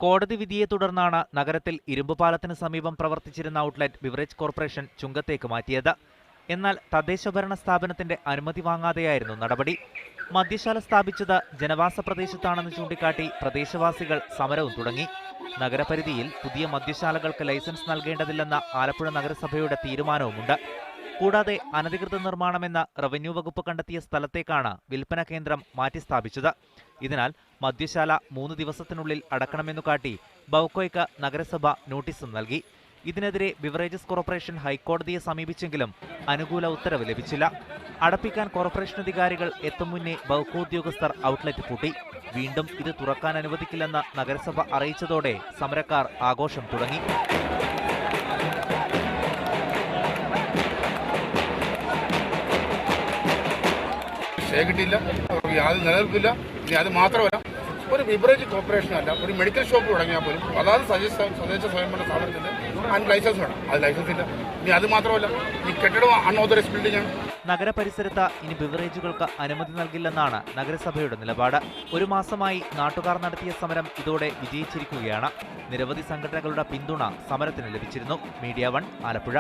കോടതി വിധിയെ തുടർന്നാണ് നഗരത്തിൽ ഇരുമ്പുപാലത്തിന് സമീപം പ്രവർത്തിച്ചിരുന്ന ഔട്ട്ലെറ്റ് ബിവറേജ് കോർപ്പറേഷൻ ചുങ്കത്തേക്ക് മാറ്റിയത്. എന്നാൽ തദ്ദേശഭരണ സ്ഥാപനത്തിന്റെ അനുമതി വാങ്ങാതെയായിരുന്നു നടപടി. മദ്യശാല സ്ഥാപിച്ചത് ജനവാസ പ്രദേശത്താണെന്ന് ചൂണ്ടിക്കാട്ടി പ്രദേശവാസികൾ സമരവും തുടങ്ങി. നഗരപരിധിയിൽ പുതിയ മദ്യശാലകൾക്ക് ലൈസൻസ് നൽകേണ്ടതില്ലെന്ന ആലപ്പുഴ നഗരസഭയുടെ തീരുമാനവുമുണ്ട്. കൂടാതെ അനധികൃത നിർമ്മാണമെന്ന റവന്യൂ വകുപ്പ് കണ്ടെത്തിയ സ്ഥലത്തേക്കാണ് വിൽപ്പന കേന്ദ്രം മാറ്റി സ്ഥാപിച്ചത്. ഇതിനാൽ മദ്യശാല 3 ദിവസത്തിനുള്ളിൽ അടക്കണമെന്നു കാട്ടി ബൗക്കോയ്ക്ക് നഗരസഭ നോട്ടീസും നൽകി. ഇതിനെതിരെ ബിവറേജസ് കോർപ്പറേഷൻ ഹൈക്കോടതിയെ സമീപിച്ചെങ്കിലും അനുകൂല ഉത്തരവ് ലഭിച്ചില്ല. അടപ്പിക്കാൻ കോർപ്പറേഷൻ അധികാരികൾ എത്തും മുന്നേ ബൗക്കോ ഉദ്യോഗസ്ഥർ ഔട്ട്ലെറ്റ് പൂട്ടി. വീണ്ടും ഇത് തുറക്കാൻ അനുവദിക്കില്ലെന്ന് നഗരസഭ അറിയിച്ചതോടെ സമരക്കാർ ആഘോഷം തുടങ്ങി. കിട്ടിയില്ല, യാതൊരു നിലനിൽപ്പില്ല. ഇനി അത് മാത്രമല്ല, ഒരു ബിവറേജ് കോർപ്പറേഷൻ അല്ല, ഒരു മെഡിക്കൽ ഷോപ്പ് തുടങ്ങിയാൽ പോലും അതാത് തദ്ദേശ സ്വയംഭരണ സ്ഥാപനത്തിന് അതിന് ലൈസൻസ് വേണം. അത് ലൈസൻസ് ഇല്ല. ഇനി അത് മാത്രമല്ല, ഈ കെട്ടിടം അൺഓതറൈസ്ഡ് ബിൽഡിംഗ് ആണ്. നഗരപരിസരത്ത് ഇനി ബിവറേജുകൾക്ക് അനുമതി നൽകില്ലെന്നാണ് നഗരസഭയുടെ നിലപാട്. 1 മാസമായി നാട്ടുകാർ നടത്തിയ സമരം ഇതോടെ വിജയിച്ചിരിക്കുകയാണ്. നിരവധി സംഘടനകളുടെ പിന്തുണ സമരത്തിന് ലഭിച്ചിരുന്നു. മീഡിയ 1 ആലപ്പുഴ.